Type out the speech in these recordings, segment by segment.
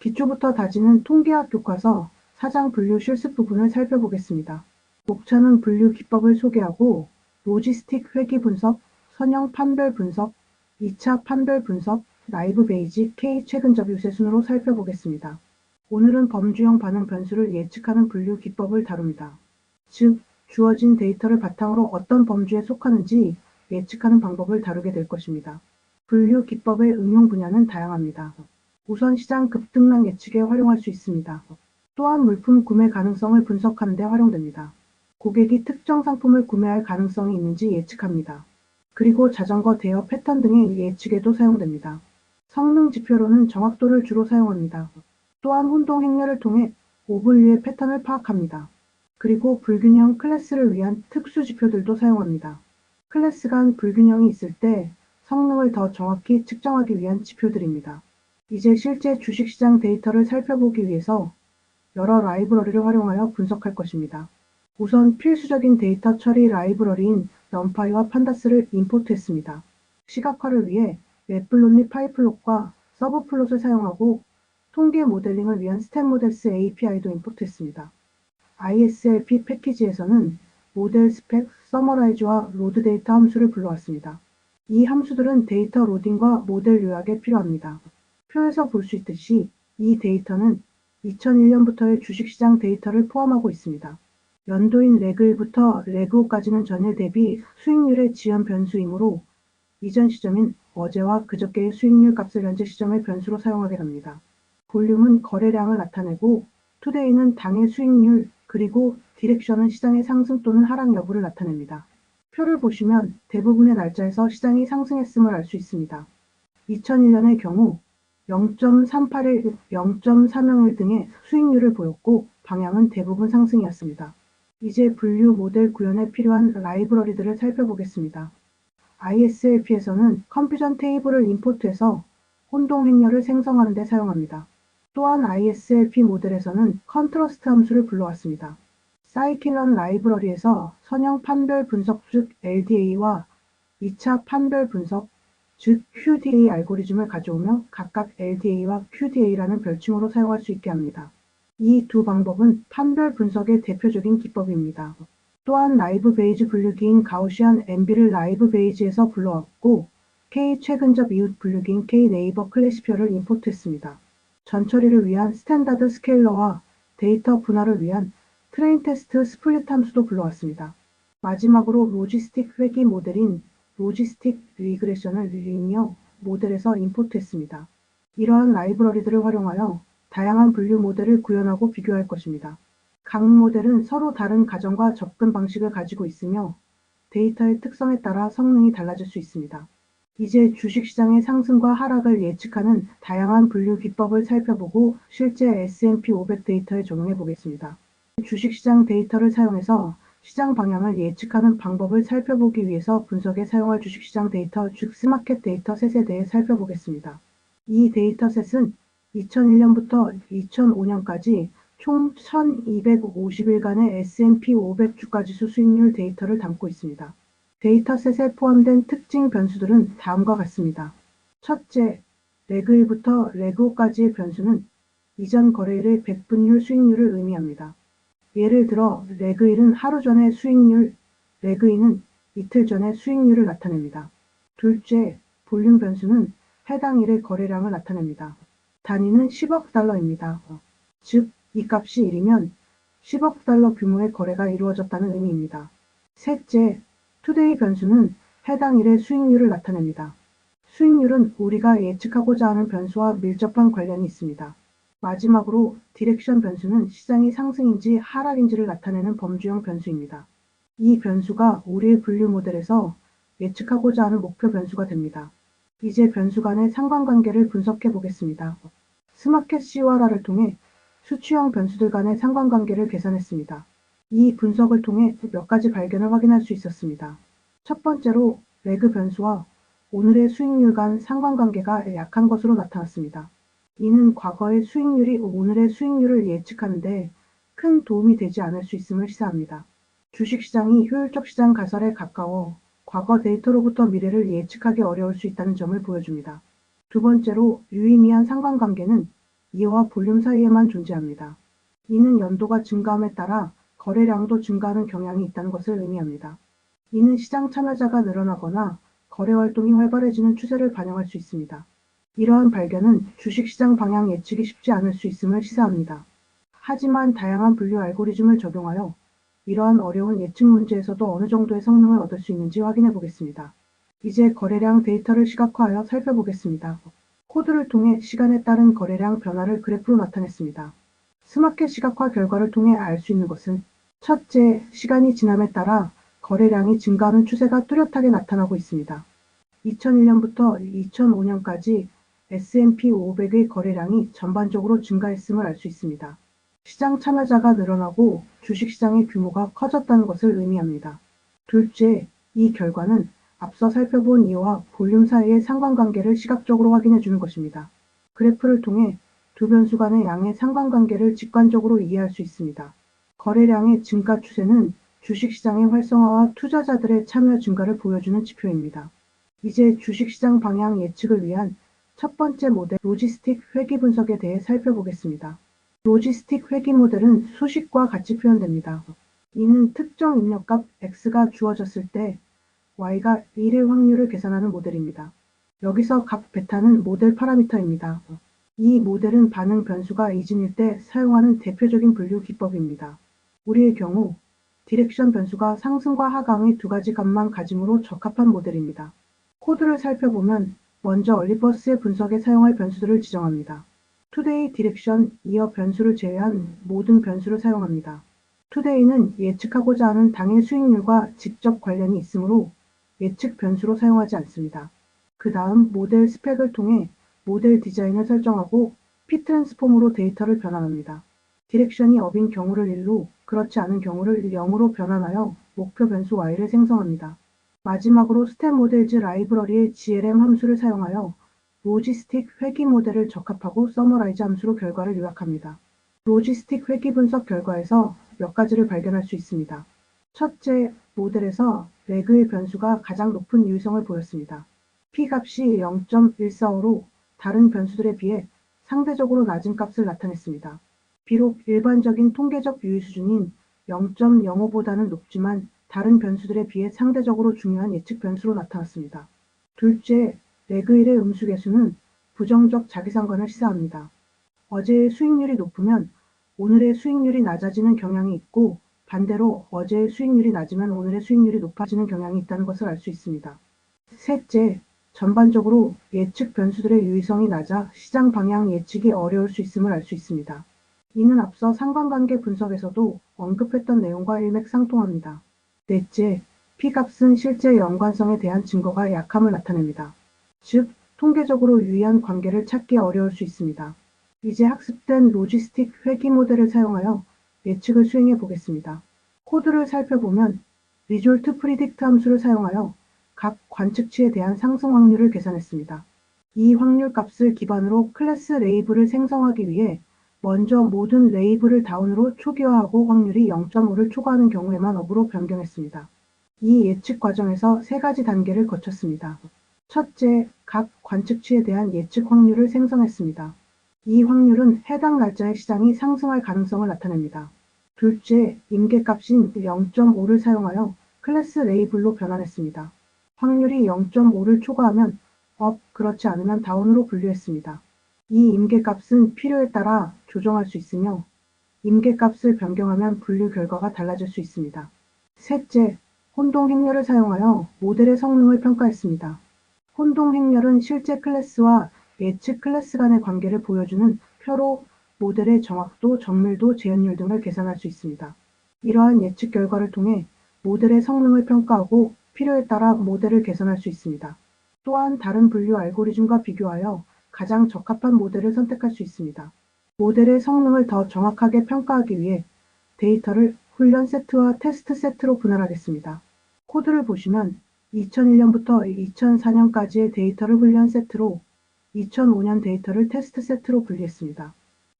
기초부터 다지는 통계학 교과서 4장 분류 실습 부분을 살펴보겠습니다. 목차는 분류 기법을 소개하고 로지스틱 회귀 분석, 선형 판별 분석, 2차 판별 분석, 라이브 베이직, K 최근 접유세 순으로 살펴보겠습니다. 오늘은 범주형 반응 변수를 예측하는 분류 기법을 다룹니다. 즉, 주어진 데이터를 바탕으로 어떤 범주에 속하는지 예측하는 방법을 다루게 될 것입니다. 분류 기법의 응용 분야는 다양합니다. 우선 시장 급등락 예측에 활용할 수 있습니다. 또한 물품 구매 가능성을 분석하는 데 활용됩니다. 고객이 특정 상품을 구매할 가능성이 있는지 예측합니다. 그리고 자전거 대여 패턴 등의 예측에도 사용됩니다. 성능 지표로는 정확도를 주로 사용합니다. 또한 혼동 행렬을 통해 오분류의 패턴을 파악합니다. 그리고 불균형 클래스를 위한 특수 지표들도 사용합니다. 클래스 간 불균형이 있을 때 성능을 더 정확히 측정하기 위한 지표들입니다. 이제 실제 주식시장 데이터를 살펴보기 위해서 여러 라이브러리를 활용하여 분석할 것입니다. 우선 필수적인 데이터 처리 라이브러리인 넘파이와 판다스를 임포트했습니다. 시각화를 위해 맵플롯리 파이플롯과 서브플롯을 사용하고 통계 모델링을 위한 스탠모델스 API도 임포트했습니다. ISLP 패키지에서는 모델 스펙, 서머라이즈와 로드 데이터 함수를 불러왔습니다. 이 함수들은 데이터 로딩과 모델 요약에 필요합니다. 표에서 볼 수 있듯이 이 데이터는 2001년부터의 주식시장 데이터를 포함하고 있습니다. 연도인 레그1부터 레그5까지는 전일 대비 수익률의 지연 변수이므로 이전 시점인 어제와 그저께의 수익률 값을 현재 시점의 변수로 사용하게 됩니다. 볼륨은 거래량을 나타내고 투데이는 당의 수익률, 그리고 디렉션은 시장의 상승 또는 하락 여부를 나타냅니다. 표를 보시면 대부분의 날짜에서 시장이 상승했음을 알 수 있습니다. 2001년의 경우 0.381, 0.301 등의 수익률을 보였고 방향은 대부분 상승이었습니다. 이제 분류 모델 구현에 필요한 라이브러리들을 살펴보겠습니다. ISLP에서는 컴퓨전 테이블을 임포트해서 혼동 행렬을 생성하는 데 사용합니다. 또한 ISLP 모델에서는 컨트러스트 함수를 불러왔습니다. 사이클런 라이브러리에서 선형 판별 분석 즉 LDA와 2차 판별 분석 즉 QDA 알고리즘을 가져오며 각각 LDA와 QDA라는 별칭으로 사용할 수 있게 합니다. 이 두 방법은 판별 분석의 대표적인 기법입니다. 또한 라이브 베이지 분류기인 가우시안 MB를 라이브 베이지에서 불러왔고 K 최근접 이웃 분류기인 K 네이버 클래시피어를 임포트했습니다. 전처리를 위한 스탠다드 스케일러와 데이터 분할을 위한 트레인 테스트 스플릿 함수도 불러왔습니다. 마지막으로 로지스틱 회귀 모델인 로지스틱 리그레션을 리니어 모델에서 임포트했습니다. 이러한 라이브러리들을 활용하여 다양한 분류 모델을 구현하고 비교할 것입니다. 각 모델은 서로 다른 가정과 접근 방식을 가지고 있으며 데이터의 특성에 따라 성능이 달라질 수 있습니다. 이제 주식시장의 상승과 하락을 예측하는 다양한 분류 기법을 살펴보고 실제 S&P 500 데이터에 적용해 보겠습니다. 주식시장 데이터를 사용해서 시장 방향을 예측하는 방법을 살펴보기 위해서 분석에 사용할 주식시장 데이터, 즉 스마켓 데이터셋에 대해 살펴보겠습니다. 이 데이터셋은 2001년부터 2005년까지 총 1250일간의 S&P 500 주가지수 수익률 데이터를 담고 있습니다. 데이터셋에 포함된 특징 변수들은 다음과 같습니다. 첫째, 레그1부터 레그5까지의 변수는 이전 거래일의 백분율 수익률을 의미합니다. 예를 들어 레그1은 하루 전의 수익률, 레그2는 이틀 전의 수익률을 나타냅니다. 둘째, 볼륨 변수는 해당 일의 거래량을 나타냅니다. 단위는 10억 달러입니다. 즉, 이 값이 1이면 10억 달러 규모의 거래가 이루어졌다는 의미입니다. 셋째, 투데이 변수는 해당 일의 수익률을 나타냅니다. 수익률은 우리가 예측하고자 하는 변수와 밀접한 관련이 있습니다. 마지막으로 디렉션 변수는 시장이 상승인지 하락인지를 나타내는 범주형 변수입니다. 이 변수가 우리의 분류 모델에서 예측하고자 하는 목표 변수가 됩니다. 이제 변수 간의 상관관계를 분석해 보겠습니다. 스마켓 CORR을 통해 수치형 변수들 간의 상관관계를 계산했습니다. 이 분석을 통해 몇 가지 발견을 확인할 수 있었습니다. 첫 번째로 레그 변수와 오늘의 수익률 간 상관관계가 약한 것으로 나타났습니다. 이는 과거의 수익률이 오늘의 수익률을 예측하는 데 큰 도움이 되지 않을 수 있음을 시사합니다. 주식시장이 효율적 시장 가설에 가까워 과거 데이터로부터 미래를 예측하기 어려울 수 있다는 점을 보여줍니다. 두 번째로 유의미한 상관관계는 이와 볼륨 사이에만 존재합니다. 이는 연도가 증가함에 따라 거래량도 증가하는 경향이 있다는 것을 의미합니다. 이는 시장 참여자가 늘어나거나 거래 활동이 활발해지는 추세를 반영할 수 있습니다. 이러한 발견은 주식시장 방향 예측이 쉽지 않을 수 있음을 시사합니다. 하지만 다양한 분류 알고리즘을 적용하여 이러한 어려운 예측 문제에서도 어느 정도의 성능을 얻을 수 있는지 확인해 보겠습니다. 이제 거래량 데이터를 시각화하여 살펴보겠습니다. 코드를 통해 시간에 따른 거래량 변화를 그래프로 나타냈습니다. 스마켓 시각화 결과를 통해 알 수 있는 것은 첫째, 시간이 지남에 따라 거래량이 증가하는 추세가 뚜렷하게 나타나고 있습니다. 2001년부터 2005년까지 S&P 500의 거래량이 전반적으로 증가했음을 알 수 있습니다. 시장 참여자가 늘어나고 주식시장의 규모가 커졌다는 것을 의미합니다. 둘째, 이 결과는 앞서 살펴본 이와 볼륨 사이의 상관관계를 시각적으로 확인해 주는 것입니다. 그래프를 통해 두 변수 간의 양의 상관관계를 직관적으로 이해할 수 있습니다. 거래량의 증가 추세는 주식시장의 활성화와 투자자들의 참여 증가를 보여주는 지표입니다. 이제 주식시장 방향 예측을 위한 첫 번째 모델 로지스틱 회귀 분석에 대해 살펴보겠습니다. 로지스틱 회귀 모델은 수식과 같이 표현됩니다. 이는 특정 입력값 x가 주어졌을 때 y가 1의 확률을 계산하는 모델입니다. 여기서 각 베타는 모델 파라미터입니다. 이 모델은 반응 변수가 이진일 때 사용하는 대표적인 분류 기법입니다. 우리의 경우 디렉션 변수가 상승과 하강의 두 가지 값만 가짐으로 적합한 모델입니다. 코드를 살펴보면 먼저 얼리버스의 분석에 사용할 변수들을 지정합니다. 투데이 디렉션 이어 변수를 제외한 모든 변수를 사용합니다. 투데이는 예측하고자 하는 당일 수익률과 직접 관련이 있으므로 예측 변수로 사용하지 않습니다. 그 다음 모델 스펙을 통해 모델 디자인을 설정하고 P-트랜스폼으로 데이터를 변환합니다. 디렉션이 업인 경우를 1로, 그렇지 않은 경우를 0으로 변환하여 목표 변수 y를 생성합니다. 마지막으로 스텝 모델즈 라이브러리의 GLM 함수를 사용하여 로지스틱 회귀 모델을 적합하고 서머라이즈 함수로 결과를 요약합니다. 로지스틱 회귀 분석 결과에서 몇 가지를 발견할 수 있습니다. 첫째, 모델에서 레그의 변수가 가장 높은 유의성을 보였습니다. P값이 0.145로 다른 변수들에 비해 상대적으로 낮은 값을 나타냈습니다. 비록 일반적인 통계적 유의 수준인 0.05보다는 높지만 다른 변수들에 비해 상대적으로 중요한 예측 변수로 나타났습니다. 둘째, 레그일의 음수 계수는 부정적 자기상관을 시사합니다. 어제의 수익률이 높으면 오늘의 수익률이 낮아지는 경향이 있고 반대로 어제의 수익률이 낮으면 오늘의 수익률이 높아지는 경향이 있다는 것을 알 수 있습니다. 셋째, 전반적으로 예측 변수들의 유의성이 낮아 시장 방향 예측이 어려울 수 있음을 알 수 있습니다. 이는 앞서 상관관계 분석에서도 언급했던 내용과 일맥상통합니다. 넷째, P값은 실제 연관성에 대한 증거가 약함을 나타냅니다. 즉, 통계적으로 유의한 관계를 찾기 어려울 수 있습니다. 이제 학습된 로지스틱 회귀 모델을 사용하여 예측을 수행해 보겠습니다. 코드를 살펴보면 리졸트 프리딕트 함수를 사용하여 각 관측치에 대한 상승 확률을 계산했습니다. 이 확률 값을 기반으로 클래스 레이블을 생성하기 위해 먼저 모든 레이블을 다운으로 초기화하고 확률이 0.5를 초과하는 경우에만 업으로 변경했습니다. 이 예측 과정에서 세 가지 단계를 거쳤습니다. 첫째, 각 관측치에 대한 예측 확률을 생성했습니다. 이 확률은 해당 날짜의 시장이 상승할 가능성을 나타냅니다. 둘째, 임계값인 0.5를 사용하여 클래스 레이블로 변환했습니다. 확률이 0.5를 초과하면 업, 그렇지 않으면 다운으로 분류했습니다. 이 임계값은 필요에 따라 조정할 수 있으며 임계값을 변경하면 분류 결과가 달라질 수 있습니다. 셋째, 혼동 행렬을 사용하여 모델의 성능을 평가했습니다. 혼동 행렬은 실제 클래스와 예측 클래스 간의 관계를 보여주는 표로 모델의 정확도, 정밀도, 재현율 등을 계산할 수 있습니다. 이러한 예측 결과를 통해 모델의 성능을 평가하고 필요에 따라 모델을 개선할 수 있습니다. 또한 다른 분류 알고리즘과 비교하여 가장 적합한 모델을 선택할 수 있습니다. 모델의 성능을 더 정확하게 평가하기 위해 데이터를 훈련 세트와 테스트 세트로 분할하겠습니다. 코드를 보시면 2001년부터 2004년까지의 데이터를 훈련 세트로 2005년 데이터를 테스트 세트로 분리했습니다.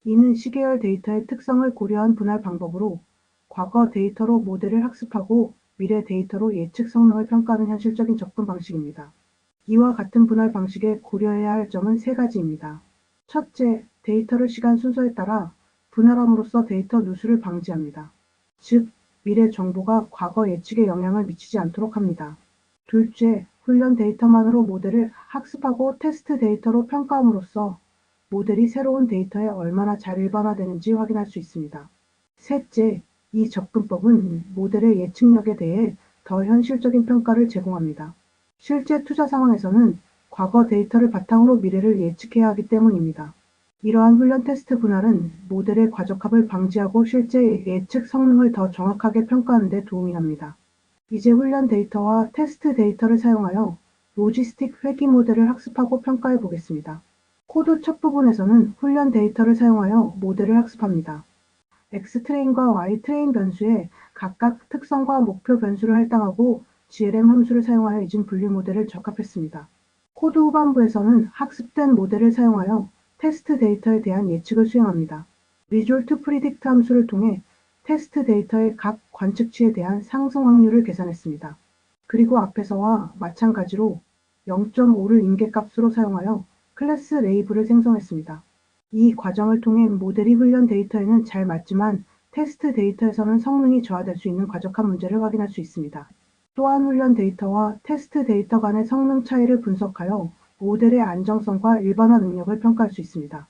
이는 시계열 데이터의 특성을 고려한 분할 방법으로 과거 데이터로 모델을 학습하고 미래 데이터로 예측 성능을 평가하는 현실적인 접근 방식입니다. 이와 같은 분할 방식에 고려해야 할 점은 세 가지입니다. 첫째, 데이터를 시간 순서에 따라 분할함으로써 데이터 누수를 방지합니다. 즉, 미래 정보가 과거 예측에 영향을 미치지 않도록 합니다. 둘째, 훈련 데이터만으로 모델을 학습하고 테스트 데이터로 평가함으로써 모델이 새로운 데이터에 얼마나 잘 일반화되는지 확인할 수 있습니다. 셋째, 이 접근법은 모델의 예측력에 대해 더 현실적인 평가를 제공합니다. 실제 투자 상황에서는 과거 데이터를 바탕으로 미래를 예측해야 하기 때문입니다. 이러한 훈련 테스트 분할은 모델의 과적합을 방지하고 실제 예측 성능을 더 정확하게 평가하는 데 도움이 됩니다. 이제 훈련 데이터와 테스트 데이터를 사용하여 로지스틱 회귀 모델을 학습하고 평가해 보겠습니다. 코드 첫 부분에서는 훈련 데이터를 사용하여 모델을 학습합니다. X트레인과 Y트레인 변수에 각각 특성과 목표 변수를 할당하고 GLM 함수를 사용하여 이중 분류 모델을 적합했습니다. 코드 후반부에서는 학습된 모델을 사용하여 테스트 데이터에 대한 예측을 수행합니다. Result Predict 함수를 통해 테스트 데이터의 각 관측치에 대한 상승 확률을 계산했습니다. 그리고 앞에서와 마찬가지로 0.5를 인계값으로 사용하여 클래스 레이블을 생성했습니다. 이 과정을 통해 모델이 훈련 데이터에는 잘 맞지만 테스트 데이터에서는 성능이 저하될 수 있는 과적한 문제를 확인할 수 있습니다. 또한 훈련 데이터와 테스트 데이터 간의 성능 차이를 분석하여 모델의 안정성과 일반화 능력을 평가할 수 있습니다.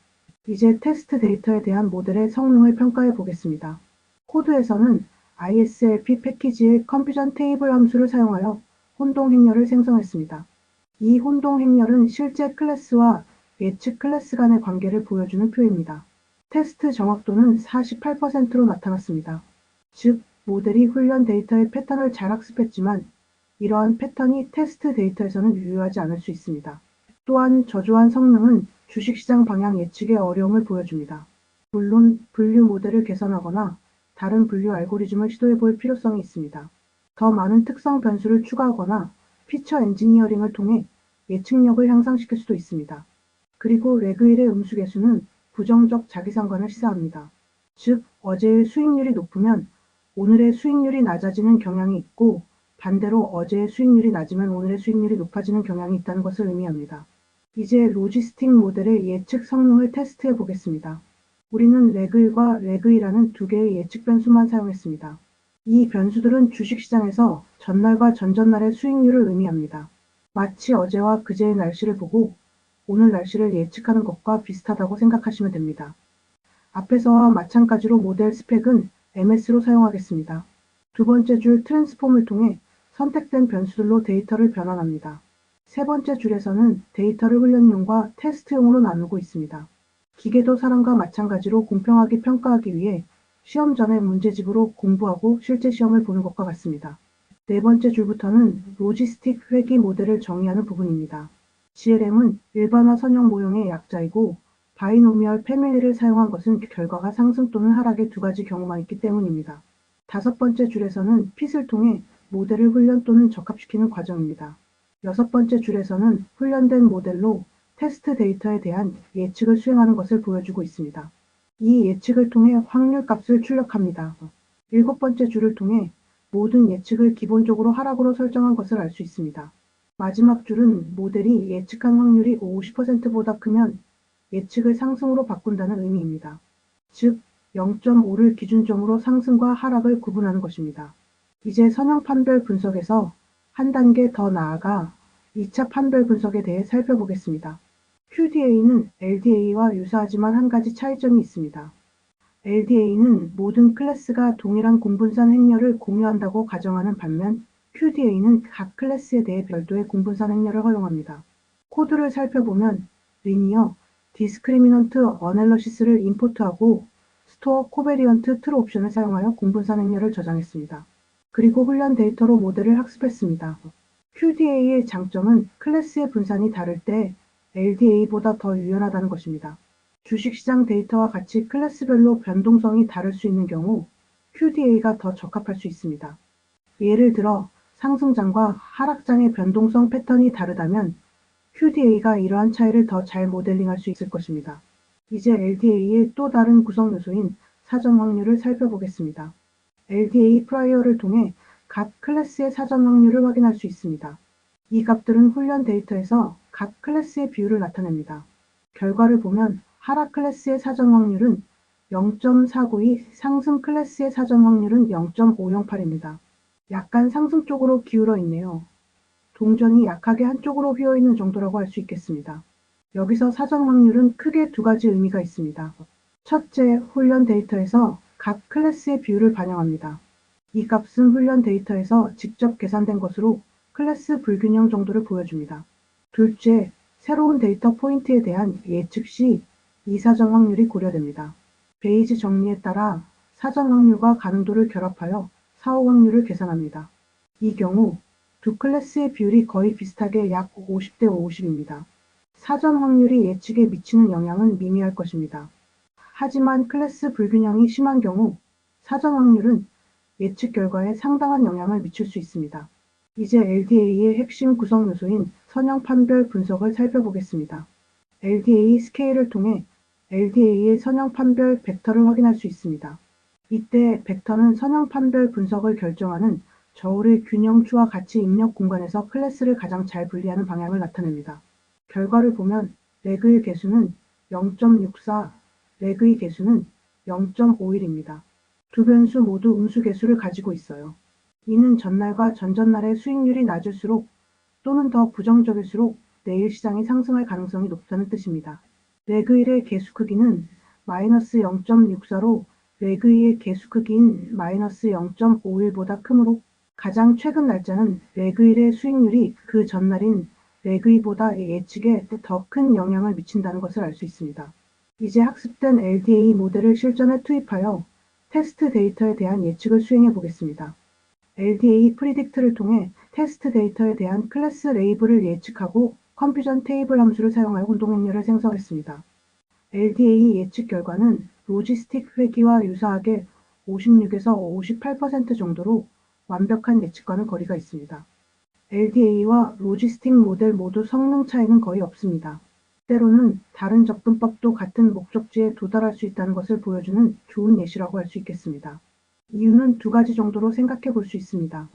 이제 테스트 데이터에 대한 모델의 성능을 평가해 보겠습니다. 코드에서는 ISLP 패키지의 컨퓨전 테이블 함수를 사용하여 혼동 행렬을 생성했습니다. 이 혼동 행렬은 실제 클래스와 예측 클래스 간의 관계를 보여주는 표입니다. 테스트 정확도는 48%로 나타났습니다. 즉, 모델이 훈련 데이터의 패턴을 잘 학습했지만 이러한 패턴이 테스트 데이터에서는 유효하지 않을 수 있습니다. 또한 저조한 성능은 주식시장 방향 예측에 어려움을 보여줍니다. 물론 분류 모델을 개선하거나 다른 분류 알고리즘을 시도해 볼 필요성이 있습니다. 더 많은 특성 변수를 추가하거나 피처 엔지니어링을 통해 예측력을 향상시킬 수도 있습니다. 그리고 레그일의 음수 계수는 부정적 자기상관을 시사합니다. 즉, 어제의 수익률이 높으면 오늘의 수익률이 낮아지는 경향이 있고 반대로 어제의 수익률이 낮으면 오늘의 수익률이 높아지는 경향이 있다는 것을 의미합니다. 이제 로지스틱 모델의 예측 성능을 테스트해 보겠습니다. 우리는 레그일과 레그이라는 두 개의 예측 변수만 사용했습니다. 이 변수들은 주식시장에서 전날과 전전날의 수익률을 의미합니다. 마치 어제와 그제의 날씨를 보고 오늘 날씨를 예측하는 것과 비슷하다고 생각하시면 됩니다. 앞에서와 마찬가지로 모델 스펙은 MS로 사용하겠습니다. 두 번째 줄 트랜스폼을 통해 선택된 변수들로 데이터를 변환합니다. 세 번째 줄에서는 데이터를 훈련용과 테스트용으로 나누고 있습니다. 기계도 사람과 마찬가지로 공평하게 평가하기 위해 시험 전에 문제집으로 공부하고 실제 시험을 보는 것과 같습니다. 네 번째 줄부터는 로지스틱 회귀 모델을 정의하는 부분입니다. GLM은 일반화 선형 모형의 약자이고 바이노미얼 패밀리를 사용한 것은 결과가 상승 또는 하락의 두 가지 경우만 있기 때문입니다. 다섯 번째 줄에서는 핏을 통해 모델을 훈련 또는 적합시키는 과정입니다. 여섯 번째 줄에서는 훈련된 모델로 테스트 데이터에 대한 예측을 수행하는 것을 보여주고 있습니다. 이 예측을 통해 확률 값을 출력합니다. 일곱 번째 줄을 통해 모든 예측을 기본적으로 하락으로 설정한 것을 알 수 있습니다. 마지막 줄은 모델이 예측한 확률이 50%보다 크면 예측을 상승으로 바꾼다는 의미입니다. 즉, 0.5를 기준점으로 상승과 하락을 구분하는 것입니다. 이제 선형 판별 분석에서 한 단계 더 나아가 2차 판별 분석에 대해 살펴보겠습니다. QDA는 LDA와 유사하지만 한 가지 차이점이 있습니다. LDA는 모든 클래스가 동일한 공분산 행렬을 공유한다고 가정하는 반면 QDA는 각 클래스에 대해 별도의 공분산 행렬을 허용합니다. 코드를 살펴보면 리니어, 디스크리미넌트 어널러시스를 임포트하고 스토어 코베리언트 트루 옵션을 사용하여 공분산 행렬을 저장했습니다. 그리고 훈련 데이터로 모델을 학습했습니다. QDA의 장점은 클래스의 분산이 다를 때 LDA보다 더 유연하다는 것입니다. 주식시장 데이터와 같이 클래스별로 변동성이 다를 수 있는 경우 QDA가 더 적합할 수 있습니다. 예를 들어 상승장과 하락장의 변동성 패턴이 다르다면 QDA가 이러한 차이를 더 잘 모델링할 수 있을 것입니다. 이제 LDA의 또 다른 구성 요소인 사전 확률을 살펴보겠습니다. LDA 프라이어를 통해 각 클래스의 사전 확률을 확인할 수 있습니다. 이 값들은 훈련 데이터에서 각 클래스의 비율을 나타냅니다. 결과를 보면 하락 클래스의 사전 확률은 0.492, 상승 클래스의 사전 확률은 0.508입니다. 약간 상승 쪽으로 기울어 있네요. 동전이 약하게 한쪽으로 휘어 있는 정도라고 할 수 있겠습니다. 여기서 사전 확률은 크게 두 가지 의미가 있습니다. 첫째, 훈련 데이터에서 각 클래스의 비율을 반영합니다. 이 값은 훈련 데이터에서 직접 계산된 것으로 클래스 불균형 정도를 보여줍니다. 둘째, 새로운 데이터 포인트에 대한 예측 시 이사전 확률이 고려됩니다. 베이지 정리에 따라 사전 확률과 가능도를 결합하여 사후 확률을 계산합니다. 이 경우 두 클래스의 비율이 거의 비슷하게 약 50대 50입니다. 사전 확률이 예측에 미치는 영향은 미미할 것입니다. 하지만 클래스 불균형이 심한 경우 사전 확률은 예측 결과에 상당한 영향을 미칠 수 있습니다. 이제 LDA의 핵심 구성 요소인 선형 판별 분석을 살펴보겠습니다. LDA 스케일을 통해 LDA의 선형 판별 벡터를 확인할 수 있습니다. 이때 벡터는 선형 판별 분석을 결정하는 저울의 균형추와 가치 입력 공간에서 클래스를 가장 잘 분리하는 방향을 나타냅니다. 결과를 보면 레그의 개수는 0.64, 레그의 개수는 0.51입니다. 두 변수 모두 음수 개수를 가지고 있어요. 이는 전날과 전전날의 수익률이 낮을수록 또는 더 부정적일수록 내일 시장이 상승할 가능성이 높다는 뜻입니다. 레그일의 개수 크기는 마이너스 0.64로 레그일의 개수 크기인 마이너스 0.51보다 크므로 가장 최근 날짜는 레그일의 수익률이 그 전날인 레그일보다 예측에 더 큰 영향을 미친다는 것을 알 수 있습니다. 이제 학습된 LDA 모델을 실전에 투입하여 테스트 데이터에 대한 예측을 수행해 보겠습니다. LDA 프리딕트를 통해 테스트 데이터에 대한 클래스 레이블을 예측하고 컴퓨전 테이블 함수를 사용하여 운동행렬을 생성했습니다. LDA 예측 결과는 로지스틱 회귀와 유사하게 56에서 58% 정도로 완벽한 예측과는 거리가 있습니다. LDA와 로지스틱 모델 모두 성능 차이는 거의 없습니다. 때로는 다른 접근법도 같은 목적지에 도달할 수 있다는 것을 보여주는 좋은 예시라고 할 수 있겠습니다. 이유는 두 가지 정도로 생각해 볼 수 있습니다.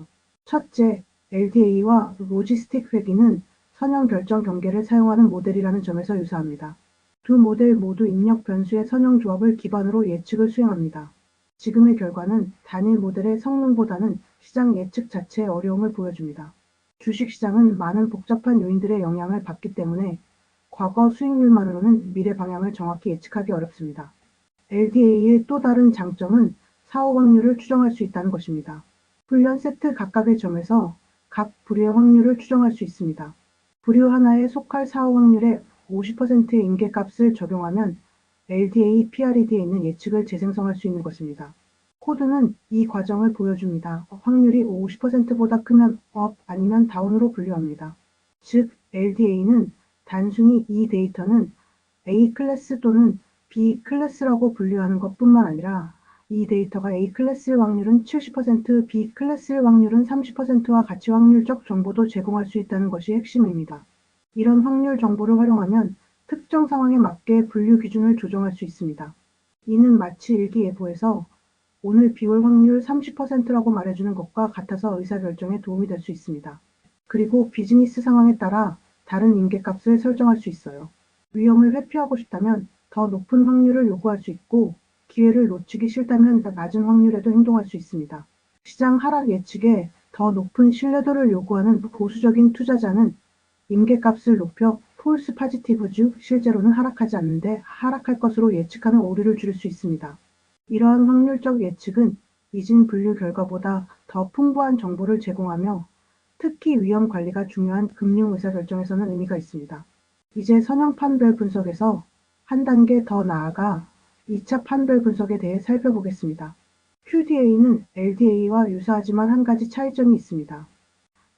첫째, LDA와 로지스틱 회귀는 선형 결정 경계를 사용하는 모델이라는 점에서 유사합니다. 두 모델 모두 입력 변수의 선형 조합을 기반으로 예측을 수행합니다. 지금의 결과는 단일 모델의 성능보다는 시장 예측 자체의 어려움을 보여줍니다. 주식시장은 많은 복잡한 요인들의 영향을 받기 때문에 과거 수익률만으로는 미래 방향을 정확히 예측하기 어렵습니다. LDA의 또 다른 장점은 사후 확률을 추정할 수 있다는 것입니다. 훈련 세트 각각의 점에서 각 부류의 확률을 추정할 수 있습니다. 부류 하나에 속할 사후 확률의 50%의 임계값을 적용하면 LDA PRED에 있는 예측을 재생성할 수 있는 것입니다. 코드는 이 과정을 보여줍니다. 확률이 50%보다 크면 업 아니면 다운으로 분류합니다. 즉 LDA는 단순히 이 데이터는 A 클래스 또는 B 클래스라고 분류하는 것뿐만 아니라 이 데이터가 A 클래스일 확률은 70%, B 클래스일 확률은 30%와 가치 확률적 정보도 제공할 수 있다는 것이 핵심입니다. 이런 확률 정보를 활용하면 특정 상황에 맞게 분류 기준을 조정할 수 있습니다. 이는 마치 일기예보에서 오늘 비올 확률 30%라고 말해주는 것과 같아서 의사결정에 도움이 될 수 있습니다. 그리고 비즈니스 상황에 따라 다른 임계값을 설정할 수 있어요. 위험을 회피하고 싶다면 더 높은 확률을 요구할 수 있고 기회를 놓치기 싫다면 낮은 확률에도 행동할 수 있습니다. 시장 하락 예측에 더 높은 신뢰도를 요구하는 보수적인 투자자는 임계값을 높여 폴스 파지티브 즉 실제로는 하락하지 않는데 하락할 것으로 예측하는 오류를 줄일 수 있습니다. 이러한 확률적 예측은 이진 분류 결과보다 더 풍부한 정보를 제공하며 특히 위험 관리가 중요한 금융 의사결정에서는 의미가 있습니다. 이제 선형 판별 분석에서 한 단계 더 나아가 2차 판별 분석에 대해 살펴보겠습니다. QDA는 LDA와 유사하지만 한 가지 차이점이 있습니다.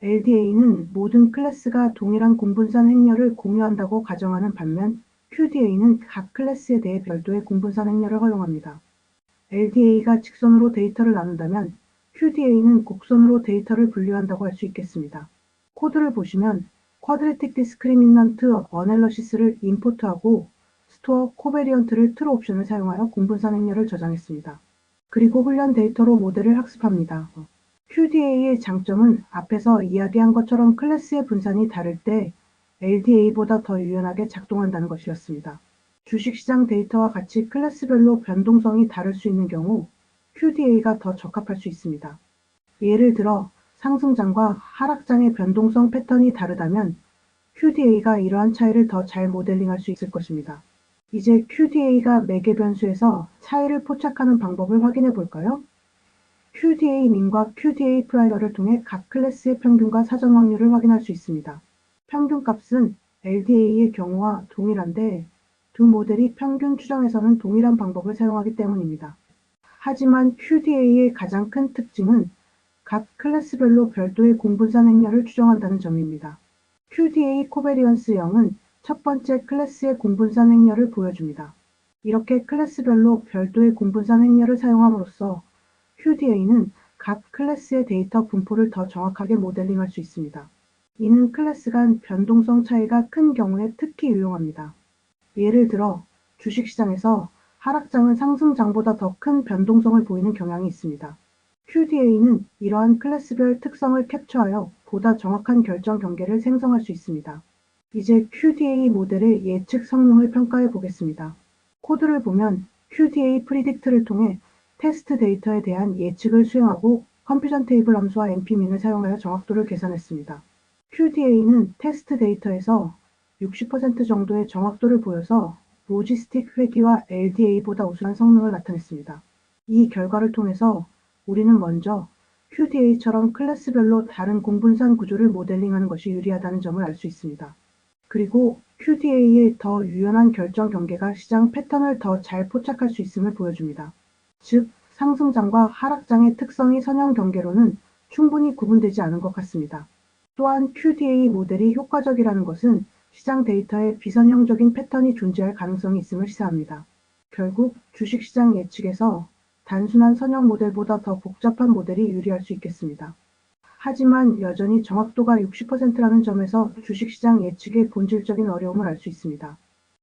LDA는 모든 클래스가 동일한 공분산 행렬을 공유한다고 가정하는 반면 QDA는 각 클래스에 대해 별도의 공분산 행렬을 허용합니다. LDA가 직선으로 데이터를 나눈다면 QDA는 곡선으로 데이터를 분류한다고 할 수 있겠습니다. 코드를 보시면 쿼드래틱 디스크리미넌트 어널러시스를 임포트하고 스토어 코베리언트를 트루 옵션을 사용하여 공분산 행렬을 저장했습니다. 그리고 훈련 데이터로 모델을 학습합니다. QDA의 장점은 앞에서 이야기한 것처럼 클래스의 분산이 다를 때 LDA보다 더 유연하게 작동한다는 것이었습니다. 주식시장 데이터와 같이 클래스별로 변동성이 다를 수 있는 경우 QDA가 더 적합할 수 있습니다. 예를 들어 상승장과 하락장의 변동성 패턴이 다르다면 QDA가 이러한 차이를 더 잘 모델링할 수 있을 것입니다. 이제 QDA가 매개 변수에서 차이를 포착하는 방법을 확인해 볼까요? QDA 민과 QDA 프라이어를 통해 각 클래스의 평균과 사전 확률을 확인할 수 있습니다. 평균값은 LDA의 경우와 동일한데 두 모델이 평균 추정에서는 동일한 방법을 사용하기 때문입니다. 하지만 QDA의 가장 큰 특징은 각 클래스별로 별도의 공분산 행렬을 추정한다는 점입니다. QDA 코베리언스형은 첫 번째 클래스의 공분산 행렬을 보여줍니다. 이렇게 클래스별로 별도의 공분산 행렬을 사용함으로써 QDA는 각 클래스의 데이터 분포를 더 정확하게 모델링할 수 있습니다. 이는 클래스 간 변동성 차이가 큰 경우에 특히 유용합니다. 예를 들어 주식시장에서 하락장은 상승장보다 더 큰 변동성을 보이는 경향이 있습니다. QDA는 이러한 클래스별 특성을 캡처하여 보다 정확한 결정 경계를 생성할 수 있습니다. 이제 QDA 모델의 예측 성능을 평가해 보겠습니다. 코드를 보면 QDA 프리딕트를 통해 테스트 데이터에 대한 예측을 수행하고 컴퓨전 테이블 함수와 npmin을 사용하여 정확도를 계산했습니다. QDA는 테스트 데이터에서 60% 정도의 정확도를 보여서 로지스틱 회귀와 LDA보다 우수한 성능을 나타냈습니다. 이 결과를 통해서 우리는 먼저 QDA처럼 클래스별로 다른 공분산 구조를 모델링하는 것이 유리하다는 점을 알 수 있습니다. 그리고 QDA의 더 유연한 결정 경계가 시장 패턴을 더 잘 포착할 수 있음을 보여줍니다. 즉, 상승장과 하락장의 특성이 선형 경계로는 충분히 구분되지 않은 것 같습니다. 또한 QDA 모델이 효과적이라는 것은 시장 데이터에 비선형적인 패턴이 존재할 가능성이 있음을 시사합니다. 결국 주식시장 예측에서 단순한 선형 모델보다 더 복잡한 모델이 유리할 수 있겠습니다. 하지만 여전히 정확도가 60%라는 점에서 주식시장 예측의 본질적인 어려움을 알 수 있습니다.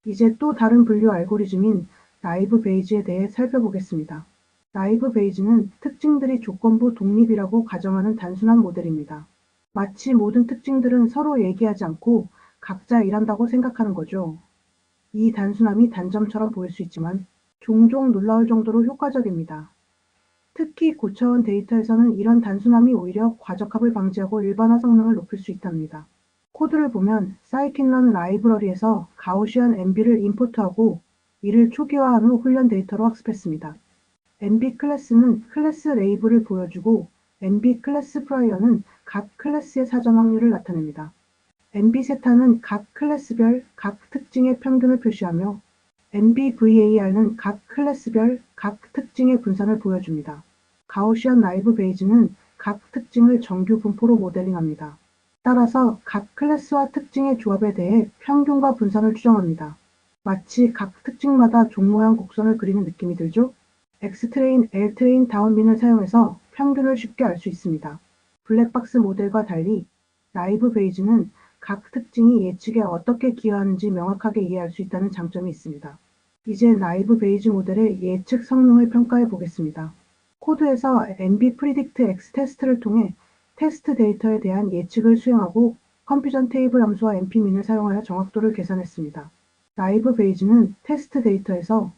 이제 또 다른 분류 알고리즘인 나이브 베이지에 대해 살펴보겠습니다. 나이브 베이지는 특징들이 조건부 독립이라고 가정하는 단순한 모델입니다. 마치 모든 특징들은 서로 얘기하지 않고 각자 일한다고 생각하는 거죠. 이 단순함이 단점처럼 보일 수 있지만 종종 놀라울 정도로 효과적입니다. 특히 고차원 데이터에서는 이런 단순함이 오히려 과적합을 방지하고 일반화 성능을 높일 수 있답니다. 코드를 보면 scikit-learn 라이브러리에서 가우시안 MB를 임포트하고 이를 초기화한 후 훈련 데이터로 학습했습니다. MB 클래스는 클래스 레이블을 보여주고 MB 클래스 프라이어는 각 클래스의 사전 확률을 나타냅니다. MB 세타는 각 클래스별 각 특징의 평균을 표시하며 MBVAR는 각 클래스별 각 특징의 분산을 보여줍니다. 가우시안 나이브 베이지는 각 특징을 정규 분포로 모델링합니다. 따라서 각 클래스와 특징의 조합에 대해 평균과 분산을 추정합니다. 마치 각 특징마다 종 모양 곡선을 그리는 느낌이 들죠? X트레인, L트레인 다운민을 사용해서 평균을 쉽게 알 수 있습니다. 블랙박스 모델과 달리 나이브 베이지는 각 특징이 예측에 어떻게 기여하는지 명확하게 이해할 수 있다는 장점이 있습니다. 이제 나이브 베이지 모델의 예측 성능을 평가해 보겠습니다. 코드에서 NB 프리딕트 X 테스트를 통해 테스트 데이터에 대한 예측을 수행하고 컴퓨전 테이블 함수와 npmin을 사용하여 정확도를 계산했습니다. 나이브 베이지는 테스트 데이터에서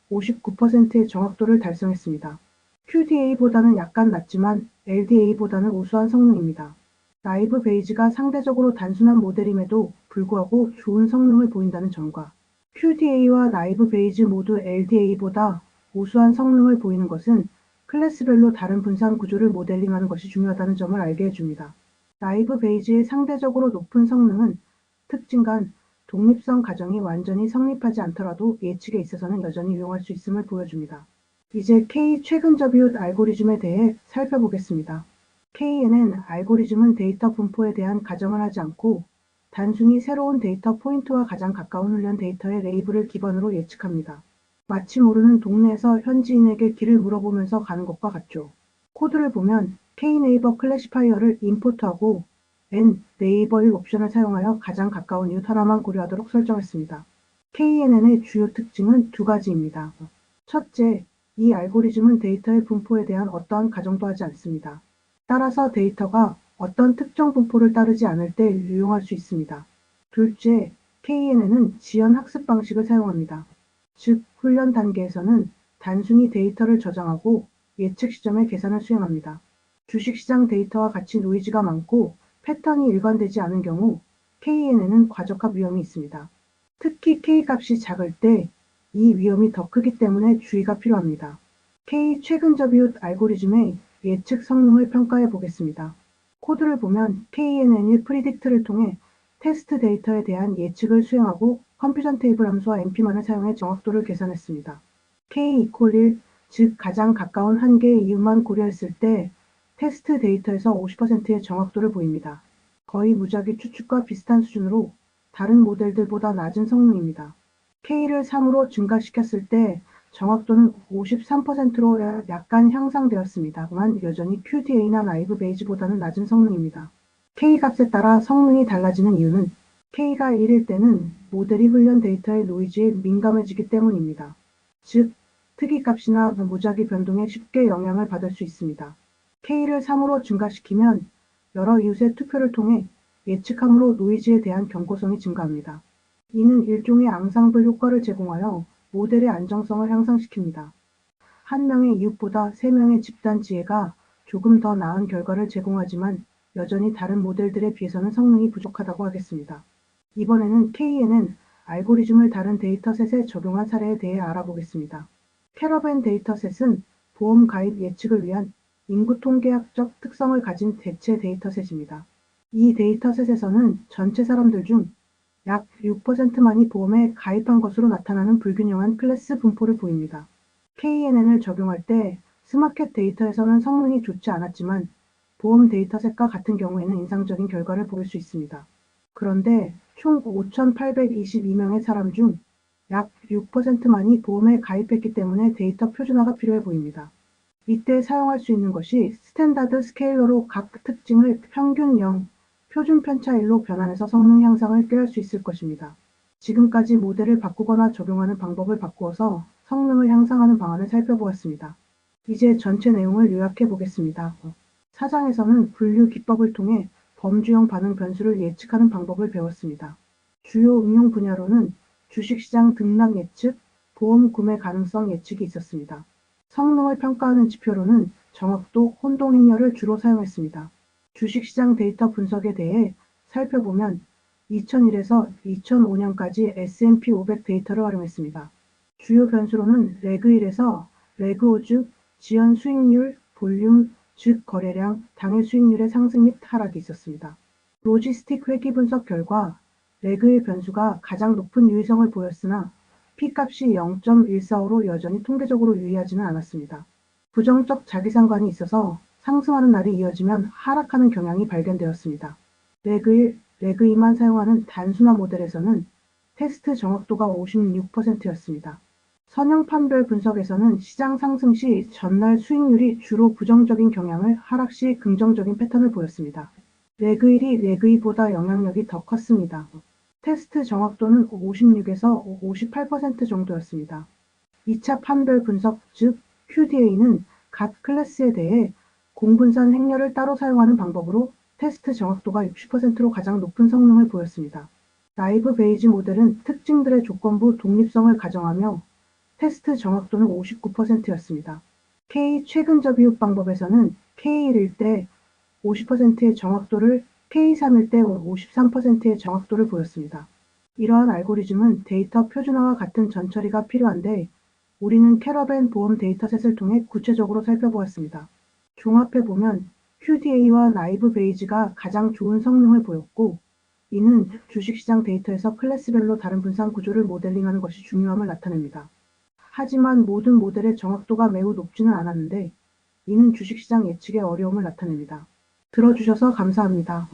59%의 정확도를 달성했습니다. QDA보다는 약간 낮지만 LDA보다는 우수한 성능입니다. 나이브 베이지가 상대적으로 단순한 모델임에도 불구하고 좋은 성능을 보인다는 점과 QDA와 나이브 베이지 모두 LDA보다 우수한 성능을 보이는 것은 클래스별로 다른 분산 구조를 모델링하는 것이 중요하다는 점을 알게 해줍니다. 나이브 베이지의 상대적으로 높은 성능은 특징 간 독립성 가정이 완전히 성립하지 않더라도 예측에 있어서는 여전히 유용할 수 있음을 보여줍니다. 이제 K 최근 접이웃 알고리즘에 대해 살펴보겠습니다. KNN 알고리즘은 데이터 분포에 대한 가정을 하지 않고 단순히 새로운 데이터 포인트와 가장 가까운 훈련 데이터의 레이블을 기반으로 예측합니다. 마치 모르는 동네에서 현지인에게 길을 물어보면서 가는 것과 같죠. 코드를 보면 K네이버 클래시파이어를 임포트하고 nNeighbor일 옵션을 사용하여 가장 가까운 이웃 하나만 고려하도록 설정했습니다. KNN의 주요 특징은 두 가지입니다. 첫째, 이 알고리즘은 데이터의 분포에 대한 어떠한 가정도 하지 않습니다. 따라서 데이터가 어떤 특정 분포를 따르지 않을 때 유용할 수 있습니다. 둘째, KNN은 지연 학습 방식을 사용합니다. 즉 훈련 단계에서는 단순히 데이터를 저장하고 예측 시점에 계산을 수행합니다. 주식시장 데이터와 같이 노이즈가 많고 패턴이 일관되지 않은 경우 KNN은 과적합 위험이 있습니다. 특히 K값이 작을 때 이 위험이 더 크기 때문에 주의가 필요합니다. K 최근 접이웃 알고리즘의 예측 성능을 평가해 보겠습니다. 코드를 보면 KNN이 프리딕트를 통해 테스트 데이터에 대한 예측을 수행하고 컴퓨전 테이블 함수와 np만을 사용해 정확도를 계산했습니다. K 이퀄 1, 즉 가장 가까운 한 개의 이유만 고려했을 때 테스트 데이터에서 50%의 정확도를 보입니다. 거의 무작위 추측과 비슷한 수준으로 다른 모델들보다 낮은 성능입니다. K를 3으로 증가시켰을 때 정확도는 53%로 약간 향상되었습니다만 여전히 QDA나 라이브 베이지보다는 낮은 성능입니다. K값에 따라 성능이 달라지는 이유는 K가 1일 때는 모델이 훈련 데이터의 노이즈에 민감해지기 때문입니다. 즉, 특이값이나 무작위 변동에 쉽게 영향을 받을 수 있습니다. K를 3으로 증가시키면 여러 이웃의 투표를 통해 예측함으로 노이즈에 대한 경고성이 증가합니다. 이는 일종의 앙상블 효과를 제공하여 모델의 안정성을 향상시킵니다. 한 명의 이웃보다 3명의 집단 지혜가 조금 더 나은 결과를 제공하지만 여전히 다른 모델들에 비해서는 성능이 부족하다고 하겠습니다. 이번에는 KNN 알고리즘을 다른 데이터셋에 적용한 사례에 대해 알아보겠습니다. 캐러밴 데이터셋은 보험 가입 예측을 위한 인구 통계학적 특성을 가진 대체 데이터셋입니다. 이 데이터셋에서는 전체 사람들 중 약 6%만이 보험에 가입한 것으로 나타나는 불균형한 클래스 분포를 보입니다. KNN을 적용할 때 스마켓 데이터에서는 성능이 좋지 않았지만 보험 데이터셋과 같은 경우에는 인상적인 결과를 보일 수 있습니다. 그런데 총 5,822명의 사람 중 약 6%만이 보험에 가입했기 때문에 데이터 표준화가 필요해 보입니다. 이때 사용할 수 있는 것이 스탠다드 스케일러로 각 특징을 평균 0, 표준 편차 1로 변환해서 성능 향상을 꾀할 수 있을 것입니다. 지금까지 모델을 바꾸거나 적용하는 방법을 바꾸어서 성능을 향상하는 방안을 살펴보았습니다. 이제 전체 내용을 요약해 보겠습니다. 4장에서는 분류 기법을 통해 범주형 반응 변수를 예측하는 방법을 배웠습니다. 주요 응용 분야로는 주식시장 등락 예측, 보험 구매 가능성 예측이 있었습니다. 성능을 평가하는 지표로는 정확도, 혼동 행렬을 주로 사용했습니다. 주식시장 데이터 분석에 대해 살펴보면 2001에서 2005년까지 S&P 500 데이터를 활용했습니다. 주요 변수로는 레그 1에서 레그 5, 즉 지연 수익률, 볼륨, 즉 거래량, 당일 수익률의 상승 및 하락이 있었습니다. 로지스틱 회귀 분석 결과 레그 1 변수가 가장 높은 유의성을 보였으나 P값이 0.145로 여전히 통계적으로 유의하지는 않았습니다. 부정적 자기상관이 있어서 상승하는 날이 이어지면 하락하는 경향이 발견되었습니다. 레그 1, 레그 2만 사용하는 단순화 모델에서는 테스트 정확도가 56%였습니다. 선형판별 분석에서는 시장 상승 시 전날 수익률이 주로 부정적인 경향을, 하락 시 긍정적인 패턴을 보였습니다. 레그 1이 레그 2보다 영향력이 더 컸습니다. 테스트 정확도는 56에서 58% 정도였습니다. 2차 판별 분석, 즉 QDA는 각 클래스에 대해 공분산 행렬을 따로 사용하는 방법으로 테스트 정확도가 60%로 가장 높은 성능을 보였습니다. 라이브 베이지 모델은 특징들의 조건부 독립성을 가정하며 테스트 정확도는 59%였습니다. K 최근 접이웃 방법에서는 K1일 때 50%의 정확도를, K3일 때 53%의 정확도를 보였습니다. 이러한 알고리즘은 데이터 표준화와 같은 전처리가 필요한데 우리는 캐러밴 보험 데이터셋을 통해 구체적으로 살펴보았습니다. 종합해보면 QDA와 라이브 베이지가 가장 좋은 성능을 보였고, 이는 주식시장 데이터에서 클래스별로 다른 분산 구조를 모델링하는 것이 중요함을 나타냅니다. 하지만 모든 모델의 정확도가 매우 높지는 않았는데 이는 주식시장 예측의 어려움을 나타냅니다. 들어주셔서 감사합니다.